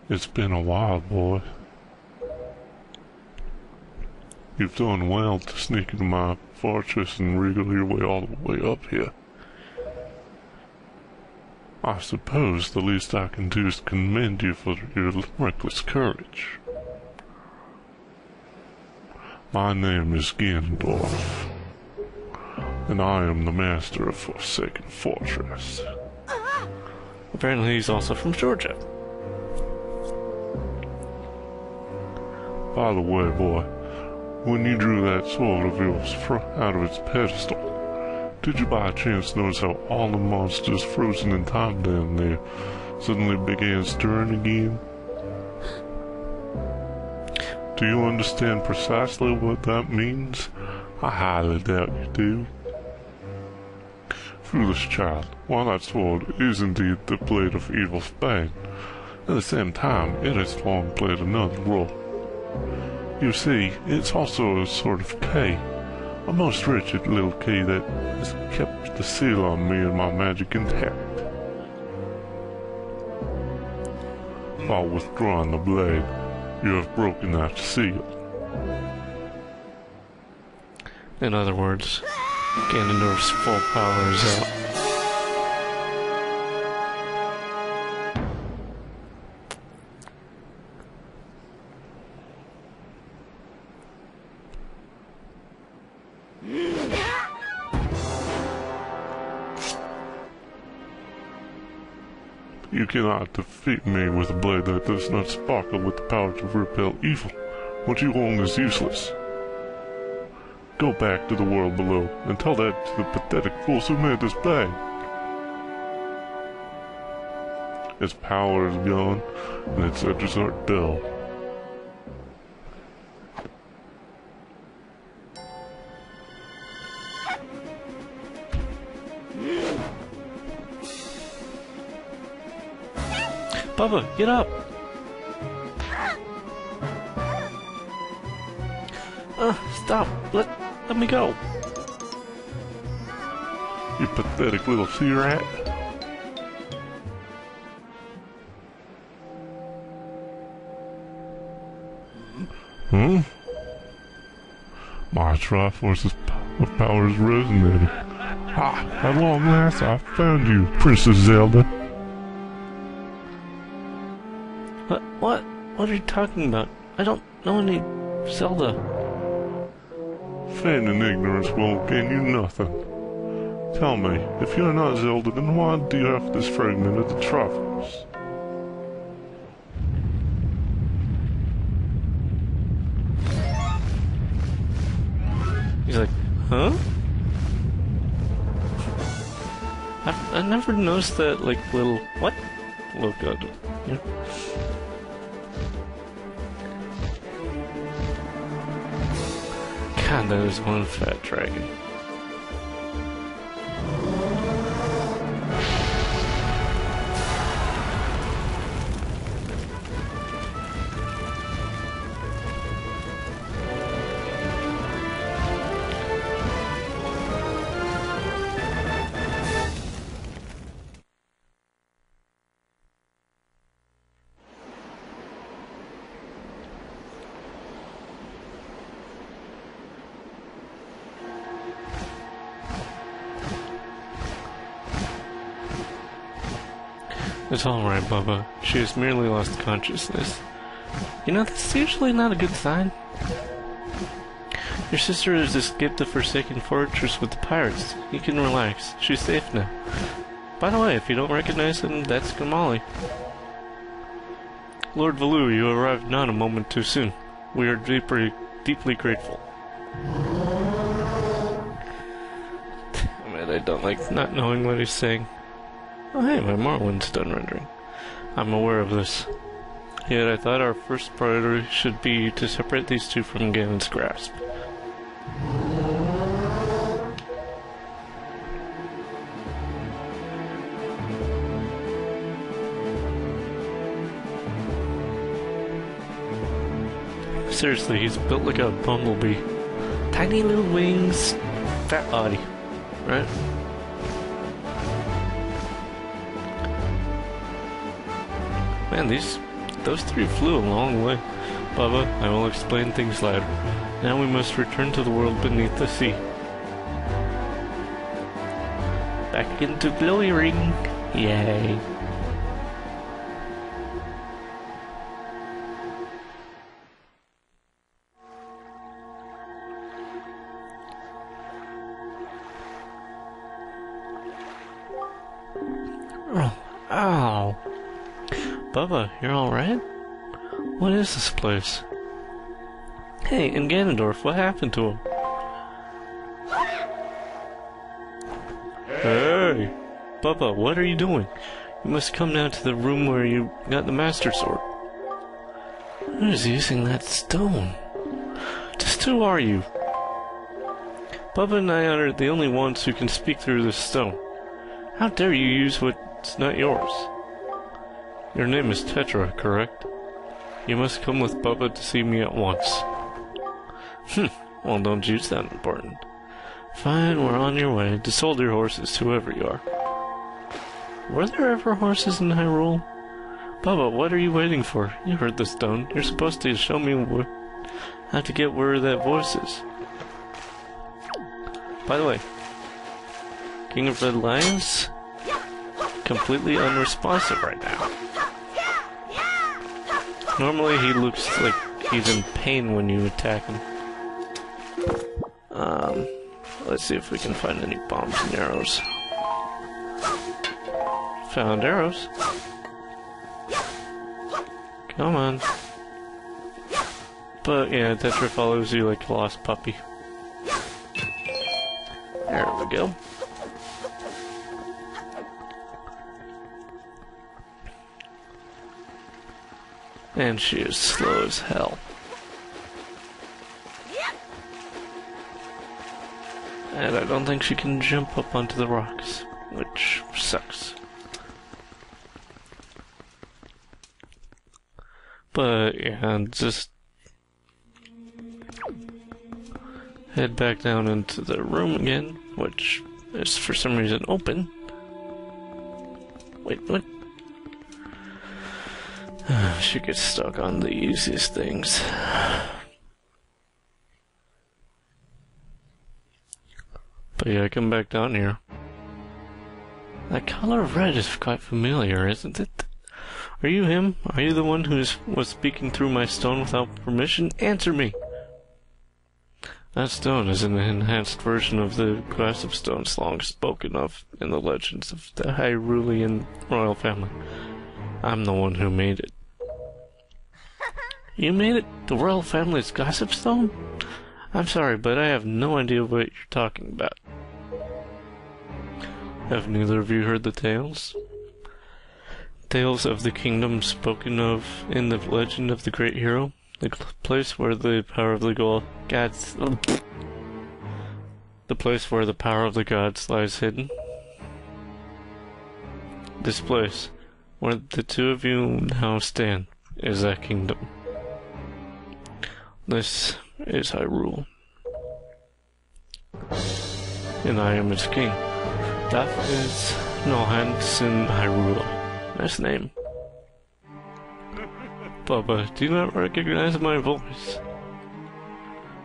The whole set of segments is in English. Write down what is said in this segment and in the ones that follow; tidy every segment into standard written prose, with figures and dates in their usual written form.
It's been a while, boy. You've done well to sneak into my fortress and wriggle your way all the way up here. I suppose the least I can do is commend you for your reckless courage. My name is Gandalf, and I am the master of Forsaken Fortress. Apparently he's also from Georgia. By the way, boy, when you drew that sword of yours out of its pedestal, did you by chance notice how all the monsters frozen in time down there suddenly began stirring again? Do you understand precisely what that means? I highly doubt you do. Foolish child, while that sword is indeed the blade of evil's bane, at the same time it has long played another role. You see, it's also a sort of key, a most wretched little key that has kept the seal on me and my magic intact. While withdrawing the blade, you have broken that seal. In other words, Ganondorf's full power is out. You cannot defeat me with a blade that does not sparkle with the power to repel evil. What you own is useless. Go back to the world below and tell that to the pathetic fools who made this blade. Its power is gone, and its edges are dull. Bubba, get up! Stop! Let me go! You pathetic little sea rat. Hmm? My Triforce of power is resonating. At long last I found you, Princess Zelda. What are you talking about? I don't know any Zelda. Feigning ignorance will gain you nothing. Tell me, if you're not Zelda, then why do you have this fragment of the Triforce? He's like, huh? I never noticed that, like, little... What? Look at it. Yeah. God, that is one fat dragon. It's alright, Bubba. She has merely lost consciousness. You know, that's usually not a good sign. Your sister has escaped the Forsaken Fortress with the pirates. You can relax. She's safe now. By the way, if you don't recognize him, that's Gamali. Lord Valu, you arrived not a moment too soon. We are deeply grateful. Damn it, I don't like not knowing what he's saying. Oh hey, my Morwind's done rendering. I'm aware of this. Yet I thought our first priority should be to separate these two from Ganon's grasp. Seriously, he's built like a bumblebee. Tiny little wings, fat body, right? Man, these those three flew a long way. Bubba, I will explain things later. Now we must return to the world beneath the sea. Back into Glowy Ring. Yay. Oh, ow. Bubba, you're alright? What is this place? Hey, and Ganondorf, what happened to him? Hey! Bubba, what are you doing? You must come now to the room where you got the Master Sword. Who is using that stone? Just who are you? Bubba and I are the only ones who can speak through this stone. How dare you use what's not yours? Your name is Tetra, correct? You must come with Bubba to see me at once. Well, don't you sound important. Fine, we're on your way. To sold your horses, whoever you are. Were there ever horses in Hyrule? Bubba, what are you waiting for? You heard the stone. You're supposed to show me how to get where that voice is. By the way, King of Red Lions? Completely unresponsive right now. Normally he looks like he's in pain when you attack him. Let's see if we can find any bombs and arrows. Found arrows. Come on. But yeah, Tetra follows you like a lost puppy. There we go. And she is slow as hell. And I don't think she can jump up onto the rocks, which sucks. But yeah, just head back down into the room again, which is for some reason open. Wait, what? She gets stuck on the easiest things. But yeah, come back down here. That color of red is quite familiar, isn't it? Are you him? Are you the one who was speaking through my stone without permission? Answer me! That stone is an enhanced version of the gossip stones long spoken of in the legends of the Hyrulean royal family. I'm the one who made it. You made it? The royal family's gossip stone? I'm sorry, but I have no idea what you're talking about. Have neither of you heard the tales? Tales of the kingdom spoken of in the legend of the great hero? The place where the power of the gods... The place where the power of the gods lies hidden? This place, where the two of you now stand, is that kingdom. This is Hyrule. And I am its king. That is no hands in Hyrule. Nice name. Bubba, do you not recognize my voice?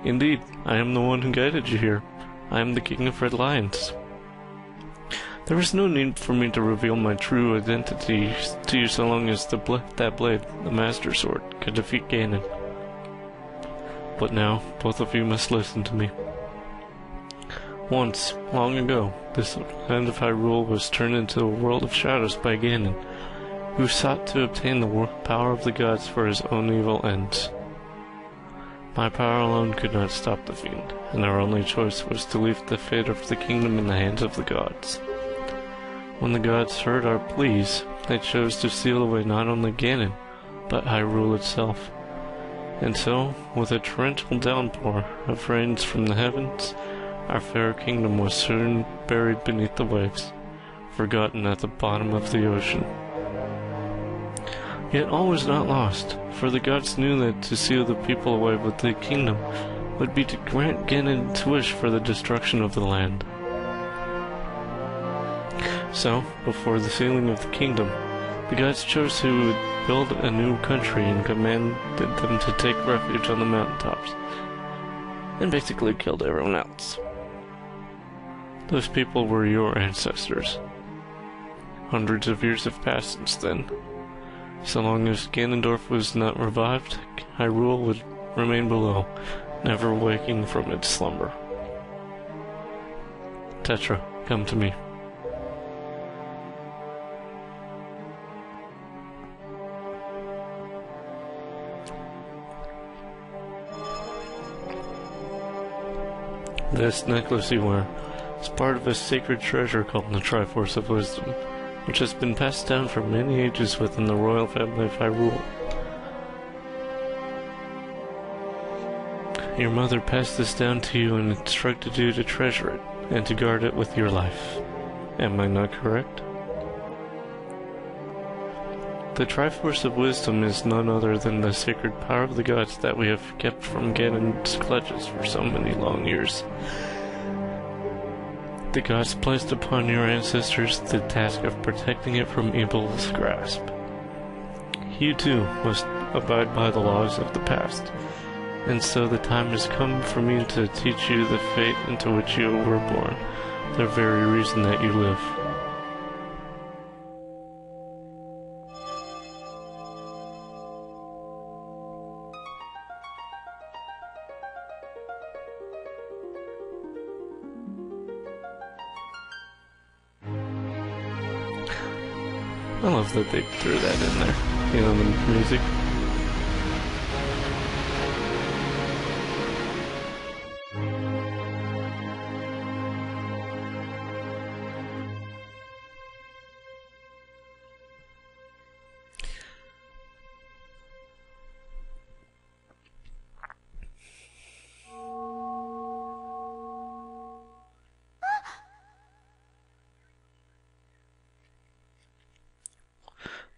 Indeed, I am the one who guided you here. I am the King of Red Lions. There is no need for me to reveal my true identity to you so long as that blade, the Master Sword, could defeat Ganon. But now, both of you must listen to me. Once, long ago, this land of Hyrule was turned into a world of shadows by Ganon, who sought to obtain the power of the gods for his own evil ends. My power alone could not stop the fiend, and our only choice was to leave the fate of the kingdom in the hands of the gods. When the gods heard our pleas, they chose to seal away not only Ganon, but Hyrule itself. And so, with a torrential downpour of rains from the heavens, our fair kingdom was soon buried beneath the waves, forgotten at the bottom of the ocean. Yet all was not lost, for the gods knew that to seal the people away with the kingdom would be to grant Ganon's wish for the destruction of the land. So, before the sealing of the kingdom, the gods chose who would build a new country and commanded them to take refuge on the mountaintops, and basically killed everyone else. Those people were your ancestors. Hundreds of years have passed since then. So long as Ganondorf was not revived, Hyrule would remain below, never waking from its slumber. Tetra, come to me. This necklace you wear is part of a sacred treasure called the Triforce of Wisdom, which has been passed down for many ages within the royal family of Hyrule. Your mother passed this down to you and instructed you to treasure it and to guard it with your life. Am I not correct? The Triforce of Wisdom is none other than the sacred power of the gods that we have kept from Ganon's clutches for so many long years. The gods placed upon your ancestors the task of protecting it from evil's grasp. You too must abide by the laws of the past, and so the time has come for me to teach you the fate into which you were born, the very reason that you live. I love that they threw that in there, you know, the music.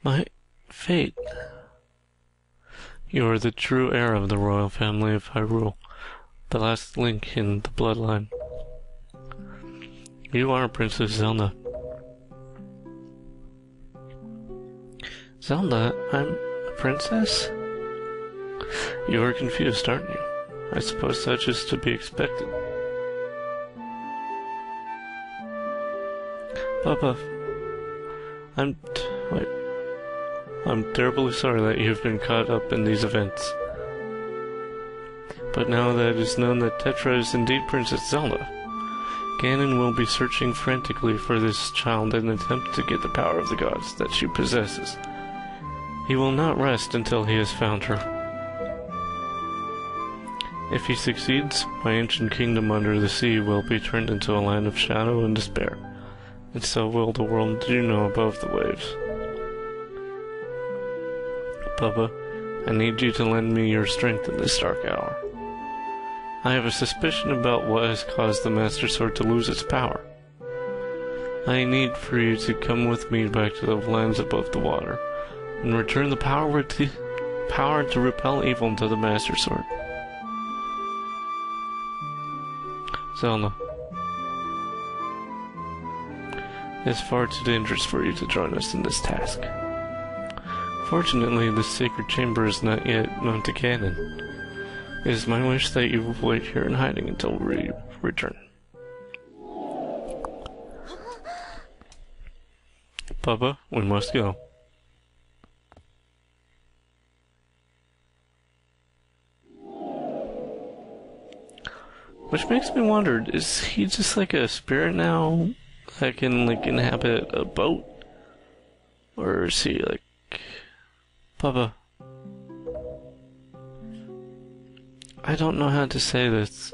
My fate. You are the true heir of the royal family of Hyrule, the last link in the bloodline. You are Princess Zelda. Zelda? I'm a princess? You are confused, aren't you? I suppose that's just to be expected. Papa, I'm terribly sorry that you've been caught up in these events. But now that it is known that Tetra is indeed Princess Zelda, Ganon will be searching frantically for this child in an attempt to get the power of the gods that she possesses. He will not rest until he has found her. If he succeeds, my ancient kingdom under the sea will be turned into a land of shadow and despair, and so will the world you know above the waves. Papa, I need you to lend me your strength in this dark hour. I have a suspicion about what has caused the Master Sword to lose its power. I need for you to come with me back to the lands above the water, and return the power to repel evil into the Master Sword. Zelda, it's far too dangerous for you to join us in this task. Fortunately, this sacred chamber is not yet known to Ganon. It is my wish that you wait here in hiding until we return. Papa, we must go. Which makes me wonder, is he just like a spirit now that can like inhabit a boat? Or is he like... Papa, I don't know how to say this.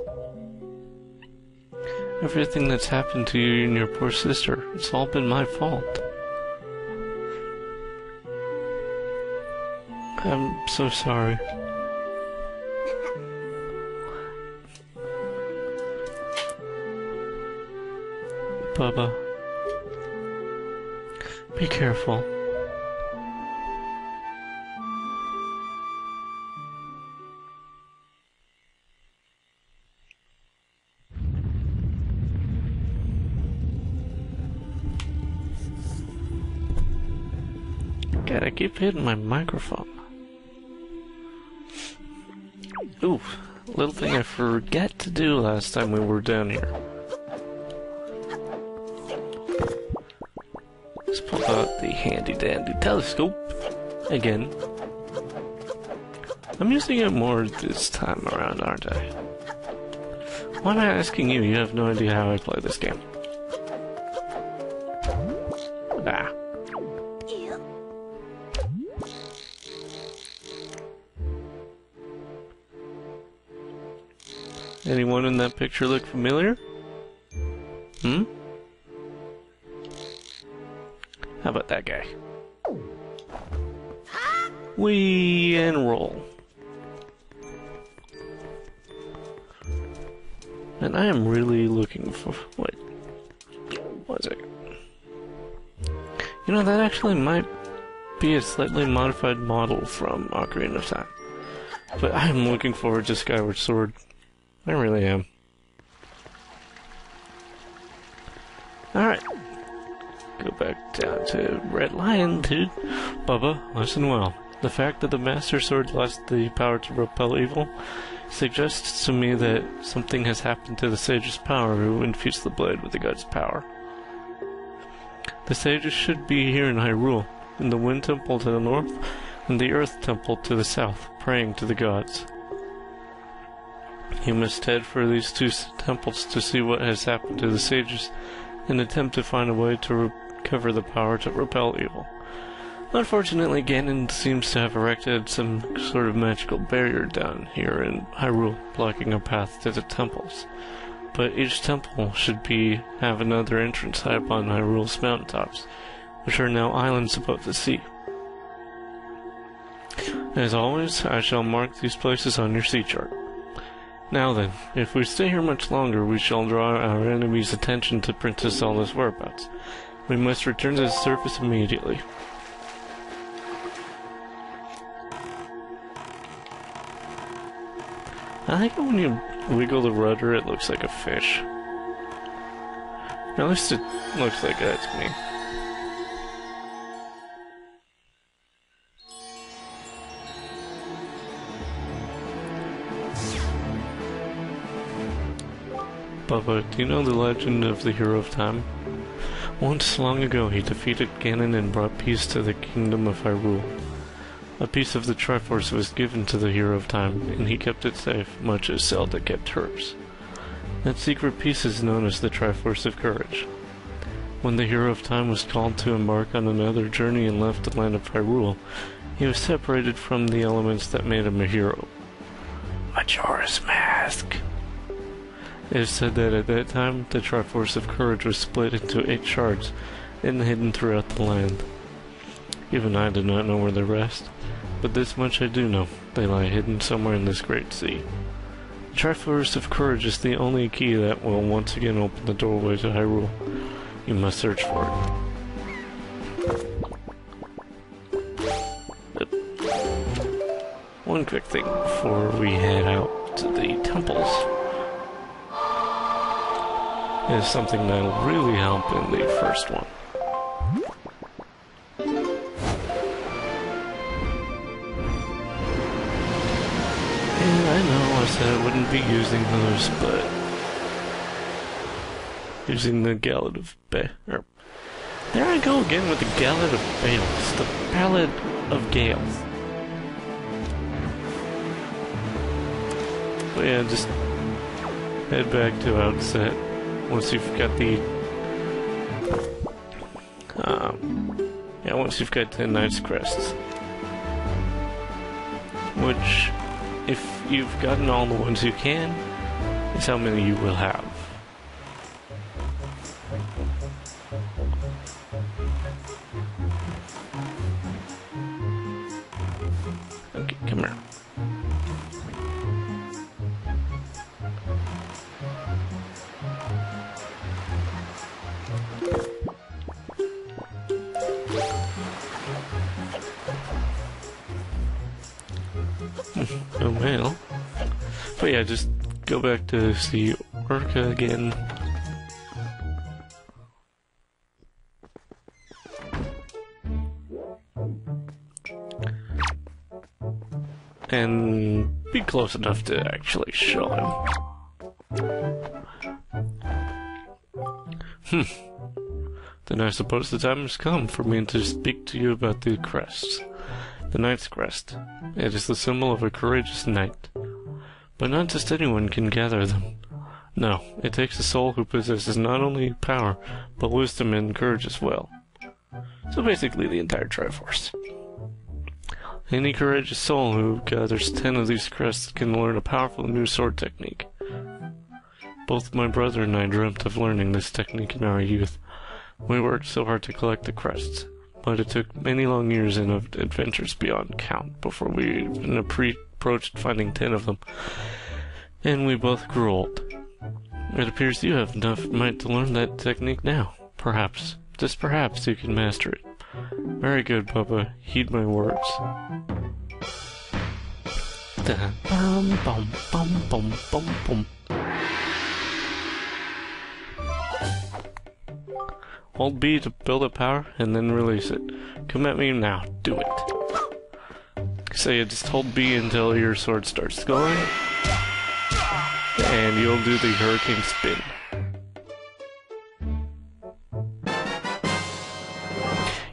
Everything that's happened to you and your poor sister, it's all been my fault. I'm so sorry. Papa, be careful. God, I keep hitting my microphone. Ooh, little thing I forgot to do last time we were down here. Let's pull out the handy-dandy telescope again. I'm using it more this time around, aren't I? Why am I asking you? You have no idea how I play this game. Ah. Anyone in that picture look familiar? Hmm? How about that guy? We enroll. And I am really looking for... Wait. One second. You know, that actually might be a slightly modified model from Ocarina of Time. But I am looking forward to Skyward Sword. I really am. Alright. Go back down to Red Lion, dude. Bubba, listen well. The fact that the Master Sword lost the power to repel evil suggests to me that something has happened to the Sage's power who infused the blade with the god's power. The Sages should be here in Hyrule, in the Wind Temple to the north, and the Earth Temple to the south, praying to the gods. You must head for these two temples to see what has happened to the Sages and attempt to find a way to recover the power to repel evil. Unfortunately, Ganon seems to have erected some sort of magical barrier down here in Hyrule, blocking a path to the temples. But each temple should have another entrance high up on Hyrule's mountaintops, which are now islands above the sea. As always, I shall mark these places on your sea chart. Now then, if we stay here much longer, we shall draw our enemy's attention to Princess Zelda's whereabouts. We must return to the surface immediately. I like it when you wiggle the rudder, it looks like a fish. At least it looks like that to me. Bubba, do you know the legend of the Hero of Time? Once long ago he defeated Ganon and brought peace to the kingdom of Hyrule. A piece of the Triforce was given to the Hero of Time, and he kept it safe, much as Zelda kept hers. That secret piece is known as the Triforce of Courage. When the Hero of Time was called to embark on another journey and left the land of Hyrule, he was separated from the elements that made him a hero. Majora's Mask! It is said that at that time, the Triforce of Courage was split into 8 shards and hidden throughout the land. Even I do not know where they rest, but this much I do know, they lie hidden somewhere in this great sea. The Triforce of Courage is the only key that will once again open the doorway to Hyrule. You must search for it. One quick thing before we head out to the temples is something that'll really help in the first one. And I know I said I wouldn't be using those, but using the Gala of There I go again with the Gala of Bales, the Ballad of Gales. But yeah, just head back to outset once you've got the once you've got 10 Knight's Crests. Which, if you've gotten all the ones you can, is how many you will have. Okay, come here. No mail. But yeah, just go back to see Orca again. and be close enough to actually show him. Then I suppose the time has come for me to speak to you about the crests. The Knight's Crest. It is the symbol of a courageous knight. But not just anyone can gather them. No, it takes a soul who possesses not only power, but wisdom and courage as well. So basically the entire Triforce. Any courageous soul who gathers 10 of these crests can learn a powerful new sword technique. Both my brother and I dreamt of learning this technique in our youth. We worked so hard to collect the crests, but it took many long years and of adventures beyond count before we even approached finding 10 of them, and we both grew old. It appears you have enough might to learn that technique now. Perhaps, just perhaps, you can master it. Very good, Papa. Heed my words. Hold B to build up power, and then release it. Come at me now. Do it. So you just hold B until your sword starts going, and you'll do the hurricane spin.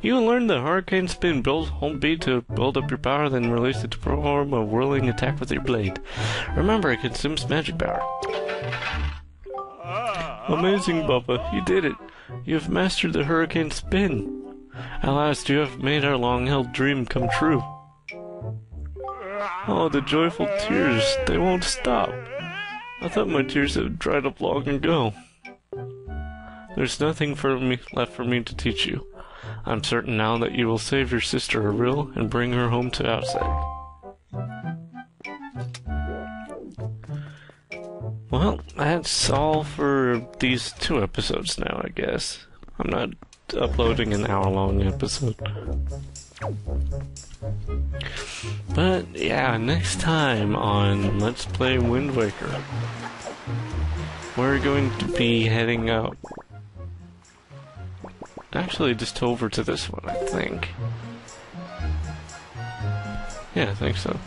You learn the hurricane spin. Hold B to build up your power, then release it to perform a whirling attack with your blade. Remember, it consumes magic power. Amazing, Bubba. You did it. You have mastered the hurricane spin. At last, you have made our long-held dream come true. Oh, the joyful tears. They won't stop. I thought my tears had dried up long ago. There's nothing left for me to teach you. I'm certain now that you will save your sister Aril and bring her home to outside. Well, that's all for these 2 episodes now, I guess. I'm not uploading an hour-long episode. But, yeah, next time on Let's Play Wind Waker, we're going to be heading out. Actually, just over to this one, I think. Yeah, I think so.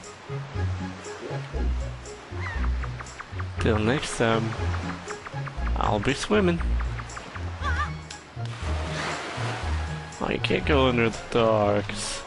Till next time, I'll be swimming. Oh, you can't go under the docks.